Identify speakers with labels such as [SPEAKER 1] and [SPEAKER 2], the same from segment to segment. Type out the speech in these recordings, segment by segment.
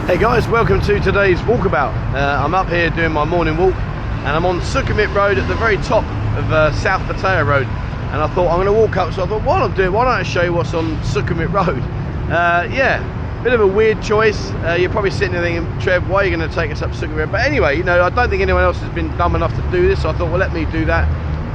[SPEAKER 1] Hey guys, welcome to today's walkabout. I'm up here doing my morning walk and I'm on Sukhumvit Road at the very top of South Pattaya Road, and I thought I'm going to walk up, so I thought while I'm doing, why don't I show you what's on Sukhumvit Road. Yeah, bit of a weird choice. You're probably sitting there thinking, Trev, why are you going to take us up Sukhumvit? But anyway, you know, I don't think anyone else has been dumb enough to do this, so I thought, well, let me do that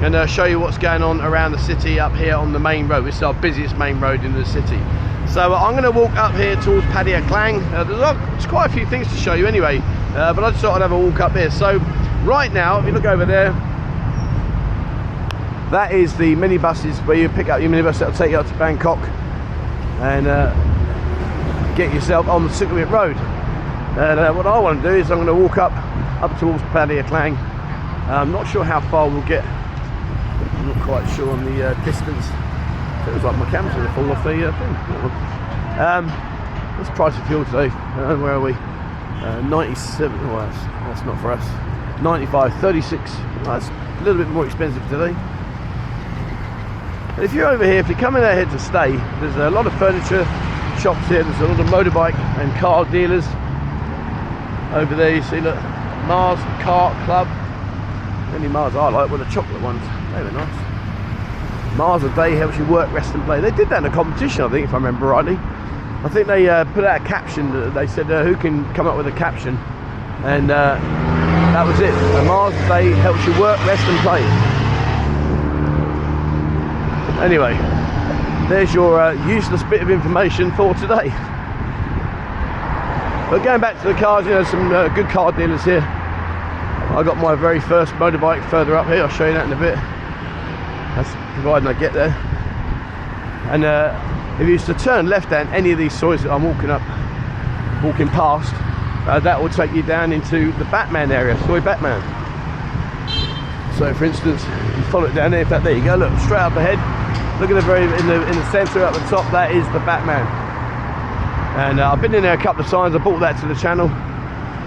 [SPEAKER 1] and show you what's going on around the city up here on the main road. This is our busiest main road in the city. So I'm going to walk up here towards Pattaya Klang. There's quite a few things to show you anyway, but I just thought I'd have a walk up here. So right now, if you look over there, that is the minibuses where you pick up your minibus that'll take you up to Bangkok and get yourself on the Sukhumvit Road. And what I want to do is I'm going to walk up towards Pattaya Klang. I'm not sure how far we'll get. I'm not quite sure on the distance. It was like my camera's going to fall off the thing. What's the price of fuel today? Where are we? 97. Oh, that's not for us. 95, 36. That's a little bit more expensive today. But if you're over here, if you're coming out here to stay, there's a lot of furniture shops here. There's a lot of motorbike and car dealers over there. You see, look, Mars Car Club. The only Mars I like were the chocolate ones. They were nice. Miles a day helps you work, rest and play. They did that in a competition, I think, if I remember rightly. I think they put out a caption. They said who can come up with a caption, and that was it. A miles a day helps you work, rest and play. Anyway, there's your useless bit of information for today. But going back to the cars, you know, some good car dealers here. I got my very first motorbike further up here. I'll show you that in a bit. That's providing I get there. And if you used to turn left down any of these soys that I'm walking past, that will take you down into the Batman area, Soy Batman. So for instance, you follow it down there. In fact, there you go, look, straight up ahead. Look at the very, in the centre at the top, that is the Batman. And I've been in there a couple of times. I brought that to the channel.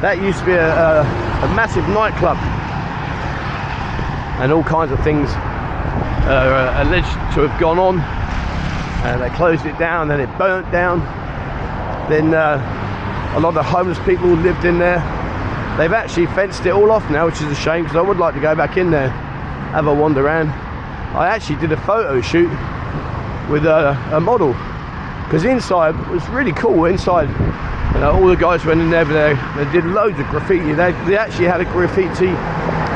[SPEAKER 1] That used to be a massive nightclub, and all kinds of things alleged to have gone on, and they closed it down, then it burnt down. Then a lot of homeless people lived in there. They've actually fenced it all off now, which is a shame, because I would like to go back in there, have a wander around. I actually did a photo shoot with a model, because inside was really cool. Inside, all the guys went in there, they did loads of graffiti. They actually had a graffiti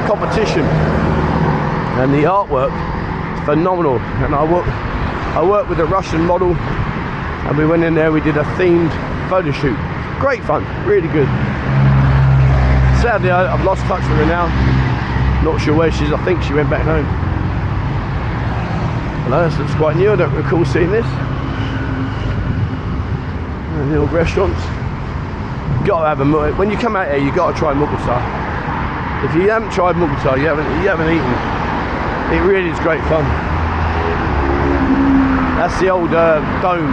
[SPEAKER 1] competition, and the artwork phenomenal. And I worked with a Russian model, and we went in there, we did a themed photo shoot. Great fun, really good. Sadly, I've lost touch with her now. Not sure where she is. I think she went back home. Hello, this looks quite new. I don't recall seeing this. And the old restaurants. Got to have when you come out here, you got to try Mughal. If you haven't tried Mughal, you haven't eaten. It really is great fun. That's the old dome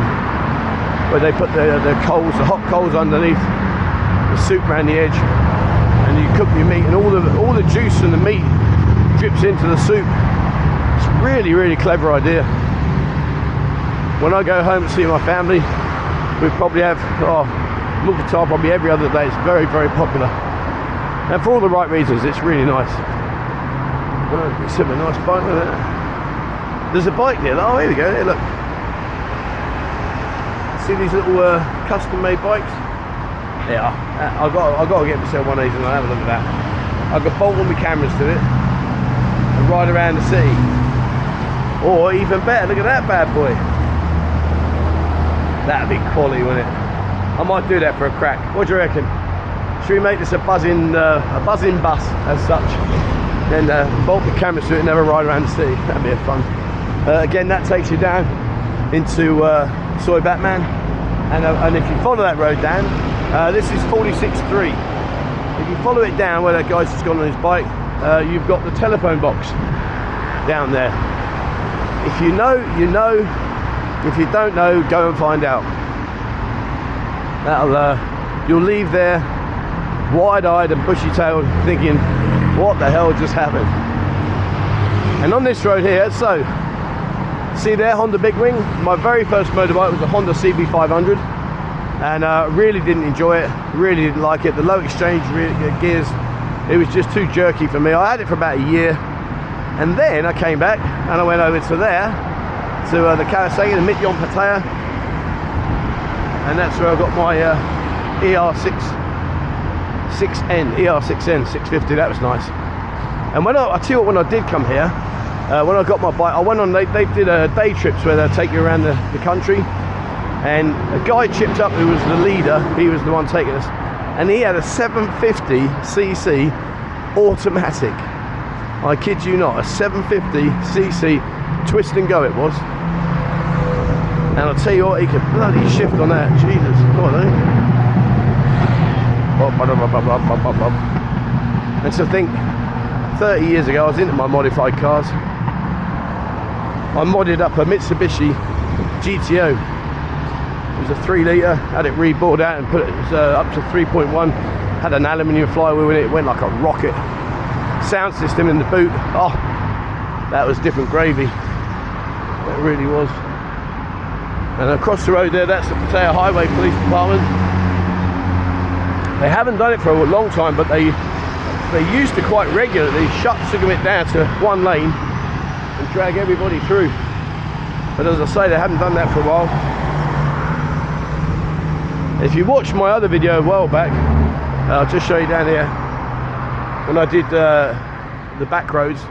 [SPEAKER 1] where they put the coals, the hot coals underneath, the soup around the edge, and you cook your meat, and all the juice from the meat drips into the soup. It's a really, really clever idea. When I go home to see my family, we probably have Mughal probably every other day. It's very, very popular, and for all the right reasons. It's really nice. It's a nice bike with it. There's a bike there. Oh, here we go. Here, look. See these little custom-made bikes? Yeah. I've got to get myself one of these and I'll have a look at that. I could bolt all my cameras to it and ride around the city. Or even better, look at that bad boy. That'd be quality, wouldn't it? I might do that for a crack. What do you reckon? Should we make this a buzzing bus as such? Then bolt the cameras to it and have a ride around the city. That'd be a fun. Again, that takes you down into Soy Batman, and if you follow that road down, this is 46.3. If you follow it down where that guy's just gone on his bike, you've got the telephone box down there. If you know, you know. If you don't know, go and find out. You'll leave there wide-eyed and bushy-tailed, thinking, what the hell just happened? And on this road here, so see there, Honda Big Wing. My very first motorbike was a Honda CB500, and really didn't enjoy it, really didn't like it. The low exchange gears, it was just too jerky for me. I had it for about a year, and then I came back and I went over to there, to the Kawasaki, the Mityon Pattaya, and that's where I got my ER6N 650. That was nice. And when I tell you what, when I did come here, when I got my bike, I went on, they did day trips where they'll take you around the country, and a guy chipped up who was the leader, he was the one taking us, and he had a 750cc automatic. I kid you not, a 750cc twist and go it was. And I'll tell you what, he could bloody shift on that, Jesus, God, eh? And so think, 30 years ago I was into my modified cars. I modded up a Mitsubishi GTO. It was a 3 litre, had it rebored out and put it up to 3.1. Had an aluminium flywheel in it, it went like a rocket. Sound system in the boot, oh, that was different gravy. That really was. And across the road there, that's the Pattaya Highway Police Department. They haven't done it for a long time, but they used to quite regularly shut Sukhumvit down to one lane and drag everybody through. But as I say, they haven't done that for a while. If you watched my other video a while back, I'll just show you down here. When I did the back roads,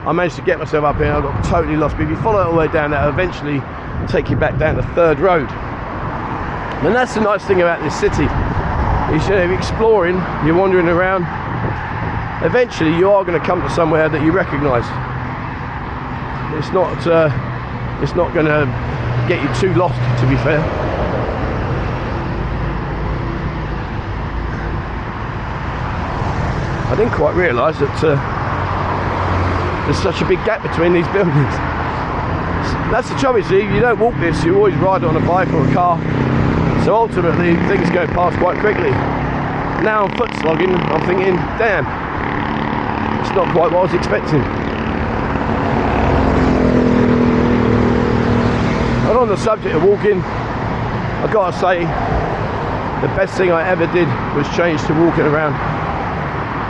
[SPEAKER 1] I managed to get myself up here and I got totally lost. But if you follow it all the way down, that'll eventually take you back down the third road. And that's the nice thing about this city. You're exploring, you're wandering around. Eventually you are going to come to somewhere that you recognise. It's not going to get you too lost, to be fair. I didn't quite realise that there's such a big gap between these buildings. That's the trouble, you see, you don't walk this, you always ride on a bike or a car. So ultimately things go past quite quickly. Now I'm foot slogging, I'm thinking, damn, it's not quite what I was expecting. And on the subject of walking, I've got to say, the best thing I ever did was change to walking around.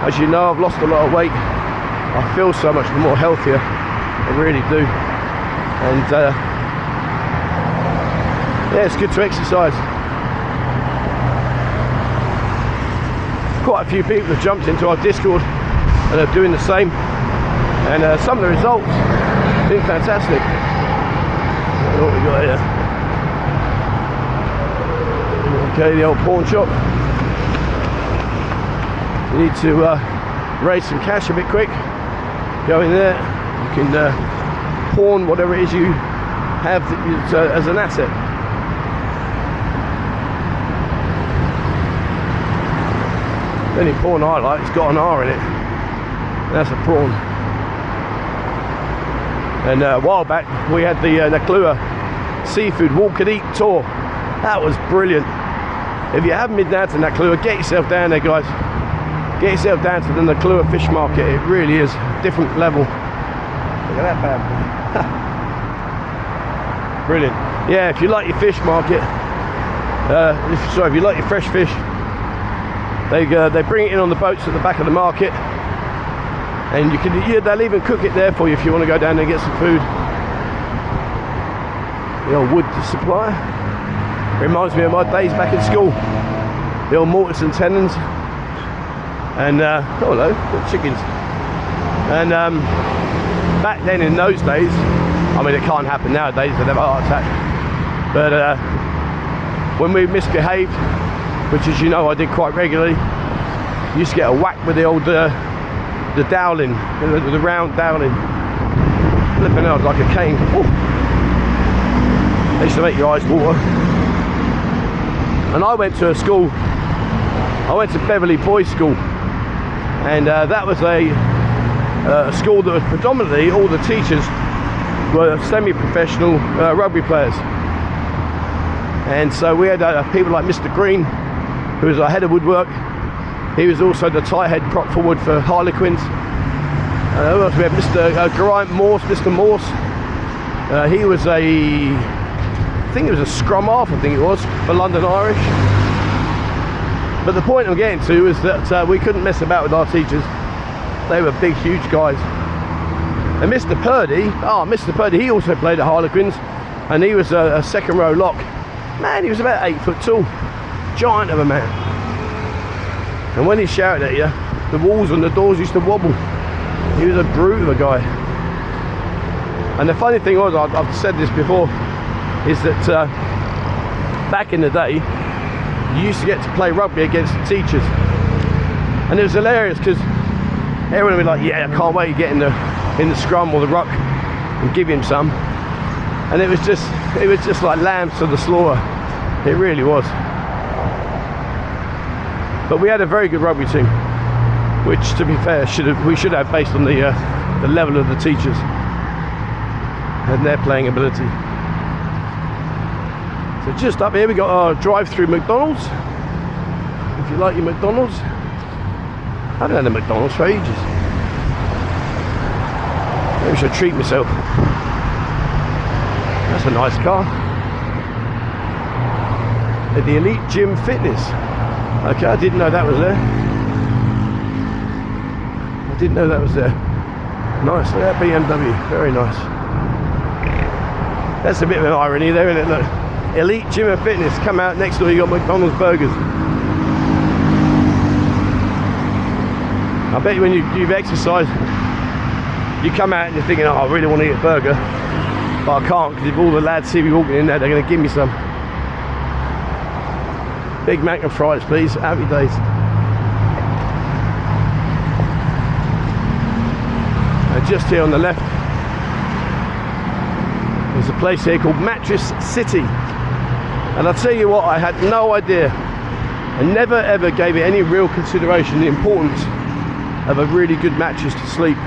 [SPEAKER 1] As you know, I've lost a lot of weight. I feel so much more healthier, I really do. And yeah, it's good to exercise. Quite a few people have jumped into our Discord and are doing the same, and some of the results have been fantastic. What we got here? Okay, the old pawn shop. You need to raise some cash a bit quick. Go in there, you can pawn whatever it is you have as an asset. The only prawn I like, it's got an R in it. That's a prawn. And a while back we had the Naklua seafood walk and eat tour. That was brilliant. If you haven't been down to Naklua, get yourself down there, guys. Get yourself down to the Naklua fish market. It really is a different level. Look at that bad boy. Brilliant. Yeah, if you like your fish market, if you like your fresh fish, they bring it in on the boats at the back of the market, and you can, they'll even cook it there for you if you want to go down there and get some food. The old wood supply reminds me of my days back in school. The old mortise and tenons, and oh hello, got chickens. And back then in those days, I mean it can't happen nowadays, they'd have a heart attack. But when we misbehaved, which as you know I did quite regularly, you used to get a whack with the old the dowling, the round dowling. Flipping out like a cane. Ooh. They used to make your eyes water. And I went to a school, I went to Beverley Boys School, and that was a school that was predominantly, all the teachers were semi-professional rugby players. And so we had people like Mr. Green, who was our head of woodwork. He was also the tie head prop forward for Harlequins. Who else? We had Mr. Geraint Morse, Mr. Morse. He was a I think it was a scrum half, I think it was, for London Irish. But the point I'm getting to is that we couldn't mess about with our teachers. They were big, huge guys. And Mr. Purdy, he also played at Harlequins, and he was a second row lock. Man, he was about 8 foot tall, giant of a man. And when he shouted at you, the walls and the doors used to wobble. He was a brute of a guy. And the funny thing was, I've said this before, is that back in the day, you used to get to play rugby against the teachers. And it was hilarious because everyone would be like, yeah, I can't wait to get in the scrum or the ruck and give him some. And it was just like lambs to the slaughter. It really was. But we had a very good rugby team, which, to be fair, we should have based on the level of the teachers and their playing ability. So just up here we got our drive-through McDonald's. If you like your McDonald's. I haven't had a McDonald's for ages. Maybe I should treat myself. That's a nice car. At the Elite Gym Fitness. Okay, I didn't know that was there. I didn't know that was there. Nice, look at that BMW, very nice. That's a bit of an irony there, isn't it? Look, Elite Gym and Fitness, come out next door, you got McDonald's burgers. I bet you when you've exercised, you come out and you're thinking, oh, I really want to eat a burger, but I can't, because if all the lads see me walking in there, they're going to give me some. Big Mac and fries, please. Happy days. And just here on the left, there's a place here called Mattress City. And I'll tell you what, I had no idea. I never ever gave it any real consideration, the importance of a really good mattress to sleep.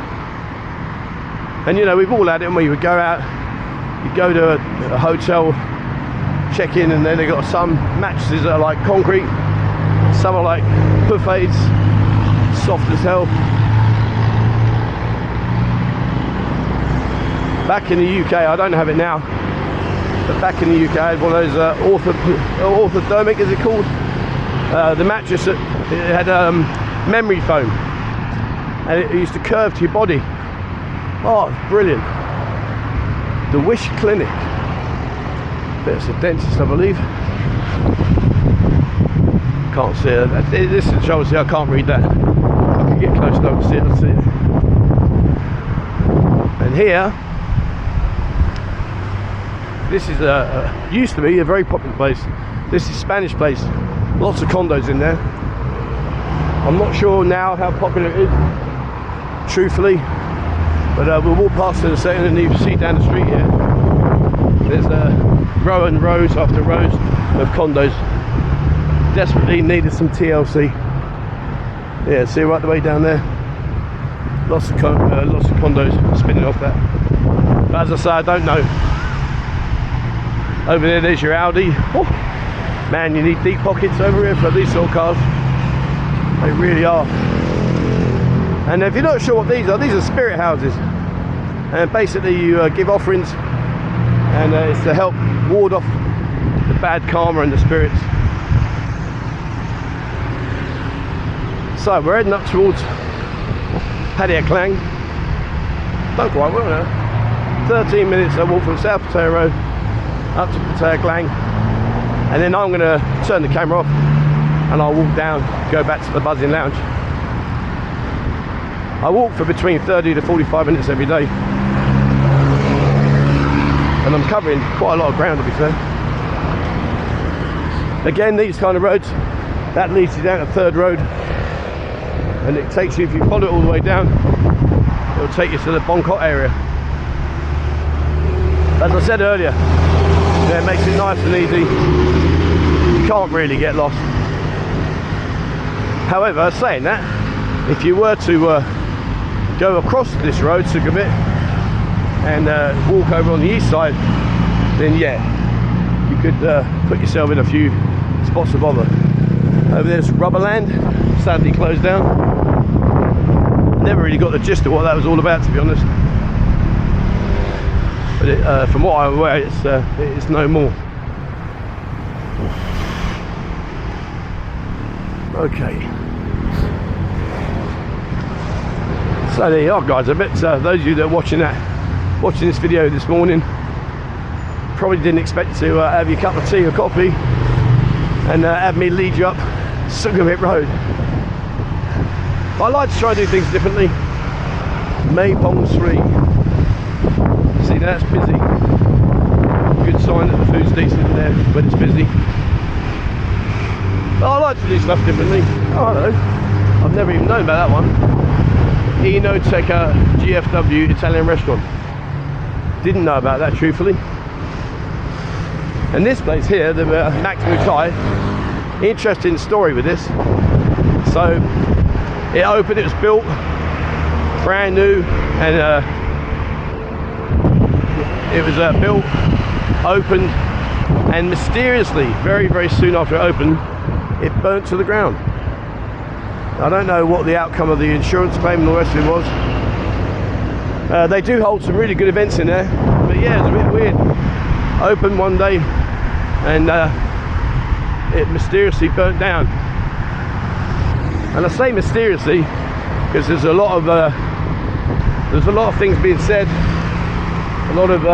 [SPEAKER 1] And you know, we've all had it when we would go out, you go to a hotel, check in, and then they've got some mattresses that are like concrete, some are like buffets, soft as hell. Back in the UK, I don't have it now, but back in the UK I had one of those orthodontic, is it called? The mattress that it had memory foam, and it used to curve to your body. Oh, it's brilliant. The Wish Clinic. There's a dentist, I believe. Can't see it. This is obviously I can't read that. I can get close enough to see it. I'll see it. And here, this is used to be a very popular place. This is a Spanish place. Lots of condos in there. I'm not sure now how popular it is, truthfully. But we'll walk past in a second, and you see down the street here, there's row and rows after rows of condos. Desperately needed some TLC. Yeah, see right the way down there. Lots of condos spinning off that. But as I say, I don't know. Over there's your Audi. Oh, man, you need deep pockets over here for these sort of cars. They really are. And if you're not sure what these are spirit houses. And basically you give offerings, and it's to help ward off the bad karma and the spirits. So we're heading up towards Pattaya Klang. Don't quite well now. 13 minutes I walk from South Pattaya Road up to Pattaya Klang, and then I'm going to turn the camera off and I'll walk down, go back to the Buzzing Lounge. I walk for between 30 to 45 minutes every day, and I'm covering quite a lot of ground, to be fair. Again, these kind of roads, that leads you down a third road, and it takes you, if you follow it all the way down, it'll take you to the Bangkok area. As I said earlier, yeah, it makes it nice and easy. You can't really get lost. However, saying that, if you were to go across this road, Sukhumvit, and walk over on the east side, then yeah, you could put yourself in a few spots of bother. Over there's Rubberland, sadly closed down. Never really got the gist of what that was all about, to be honest. But from what I'm aware, it's no more. Okay. So there you are, guys. I bet those of you that are watching this video this morning probably didn't expect to have your cup of tea or coffee and have me lead you up Sukhumvit Road. I like to try and do things differently. Maypong 3. See, that's busy. Good sign that the food's decent in there when it's busy. But I like to do stuff differently. Oh, I don't know. I've never even known about that one. Enoteca GFW Italian restaurant. Didn't know about that, truthfully. And this place here, the Max Mutai, interesting story with this. So it opened, it was built brand new, and it was built, opened, and mysteriously, very, very soon after it opened, it burnt to the ground. I don't know what the outcome of the insurance claim and the rest of it was. They do hold some really good events in there, but yeah, it's a bit weird. Opened one day, and it mysteriously burnt down. And I say mysteriously because there's a lot of things being said, a lot of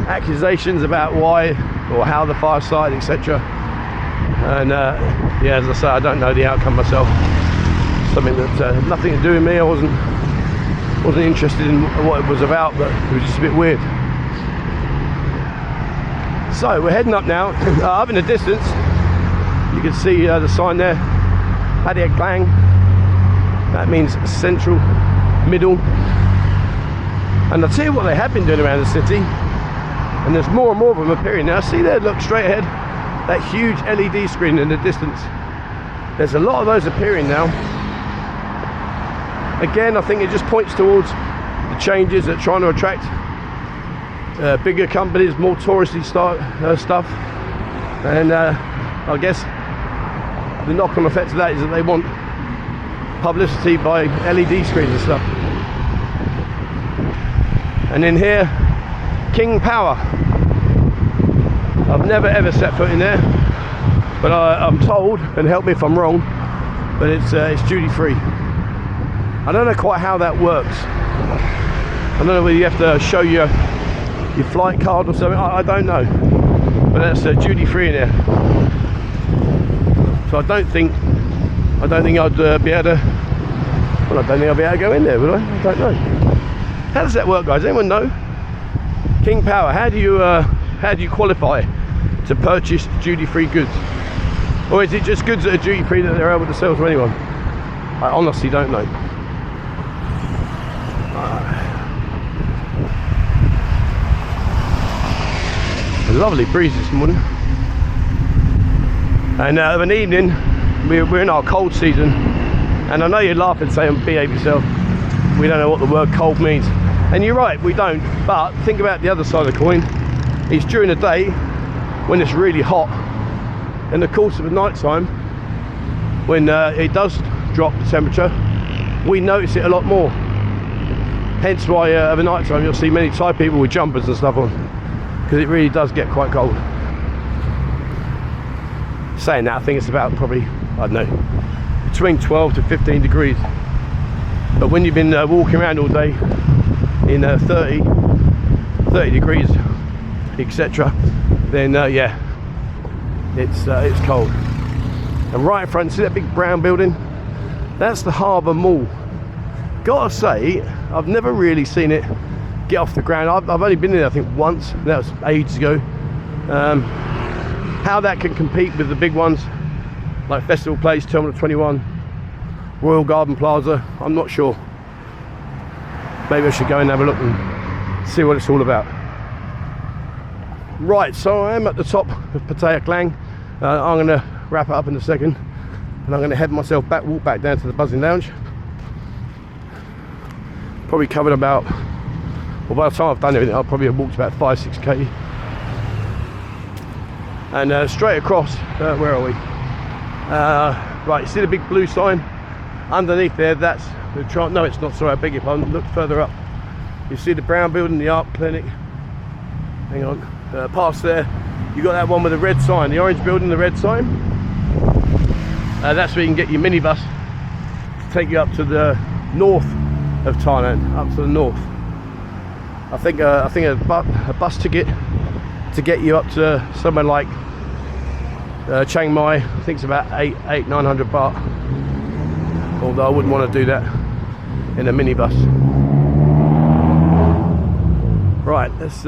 [SPEAKER 1] accusations about why or how the fire started, etc. And yeah, as I say, I don't know the outcome myself. Something that had nothing to do with me. I wasn't interested in what it was about, but it was just a bit weird. So we're heading up now. Up in the distance, you can see the sign there, Pattaya Klang. That means central, middle. And I'll tell you what they have been doing around the city, and there's more and more of them appearing now. See there, look straight ahead, that huge LED screen in the distance. There's a lot of those appearing now. Again, I think it just points towards the changes that are trying to attract bigger companies, more touristy stuff. And I guess the knock-on effect of that is that they want publicity by LED screens and stuff. And in here, King Power. I've never ever set foot in there, but I'm told, and help me if I'm wrong, but it's duty free. I don't know quite how that works. I don't know whether you have to show your flight card or something. I don't know, but that's duty free in there. So I don't think I'd be able to. Well, I don't think I'll be able to go in there, would I? I don't know. How does that work, guys? Anyone know? King Power. How do you qualify to purchase duty-free goods? Or is it just goods that are duty-free that they're able to sell to anyone? I honestly don't know. A lovely breeze this morning. And of an evening, we're in our cold season. And I know you'd laugh and say, behave yourself. We don't know what the word cold means. And you're right, we don't. But think about the other side of the coin. It's during the day when it's really hot. In the course of the night time, when it does drop the temperature, we notice it a lot more. Hence why of a night time you'll see many Thai people with jumpers and stuff on, because it really does get quite cold. Saying that, I think it's about probably, I don't know, between 12 to 15 degrees. But when you've been walking around all day in 30 degrees, etc., then yeah, it's cold. And right in front, see that big brown building? That's the Harbour Mall. Gotta say, I've never really seen it get off the ground. I've only been there, I think, once. That was ages ago. How that can compete with the big ones like Festival Place, Terminal 21, Royal Garden Plaza, I'm not sure. Maybe I should go and have a look and see what it's all about. Right, so I am at the top of Pattaya Klang. I'm going to wrap it up in a second, and I'm going to head myself back, walk back down to the Buzzing Lounge. Probably covered about, well, by the time I've done everything, I'll probably have walked about 5-6k. And straight across, where are we? Right, you see the big blue sign? Underneath there, that's the no, it's not, sorry, I beg your pardon. Look further up. You see the brown building, the art clinic. Hang on, past there, you got that one with the red sign, the orange building, the red sign. That's where you can get your minibus to take you up to the north of Thailand, up to the north. I think a bus ticket to get you up to somewhere like Chiang Mai, I think it's about 900 baht. Although I wouldn't want to do that in a minibus. Right, let's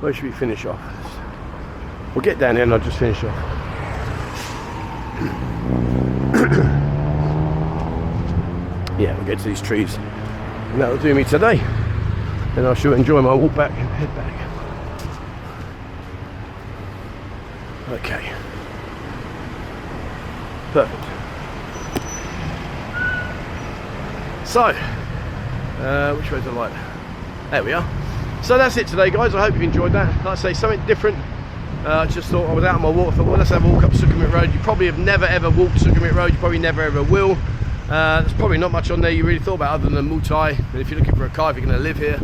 [SPEAKER 1] where should we finish off? We'll get down here and I'll just finish off. Yeah, we'll get to these trees and that'll do me today. Then I shall enjoy my walk back and head back. Okay. Perfect. So, which way's the light? There we are. So that's it today, guys. I hope you've enjoyed that. Like I say, something different. I just thought I was out on my walk. I thought, well, let's have a walk up Sukhumvit Road. You probably have never ever walked Sukhumvit Road. You probably never ever will. There's probably not much on there you really thought about other than Muay. And if you're looking for a car, if you're going to live here,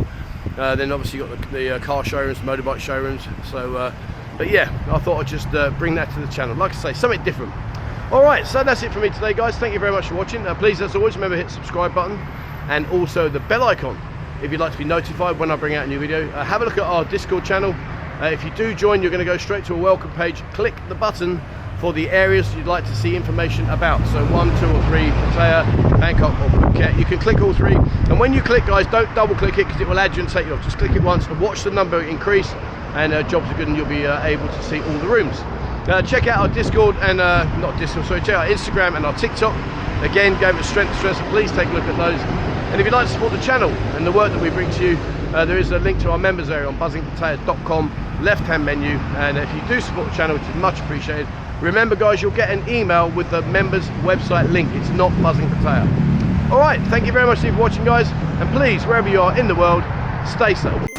[SPEAKER 1] then obviously you've got the car showrooms, motorbike showrooms. So, but yeah, I thought I'd just bring that to the channel. Like I say, something different. Alright, so that's it for me today, guys. Thank you very much for watching. Please, as always, remember to hit the subscribe button and also the bell icon if you'd like to be notified when I bring out a new video. Have a look at our Discord channel. If you do join, you're going to go straight to a welcome page. Click the button for the areas you'd like to see information about. So 1, 2 or 3, Pattaya, Bangkok or Phuket. You can click all 3. And when you click, guys, don't double click it because it will add you and take you off. Just click it once and watch the number increase, and jobs are good and you'll be able to see all the rooms. Check out our Discord and not Discord, sorry, check out Instagram and our TikTok. Again, go with strength to stress, so please take a look at those. And if you'd like to support the channel and the work that we bring to you, there is a link to our members area on bustling.com, left-hand menu. And if you do support the channel, which is much appreciated, remember, guys, you'll get an email with the members website link. It's not Buzzing Pattaya. All right, thank you very much for watching, guys, and please, wherever you are in the world, stay safe.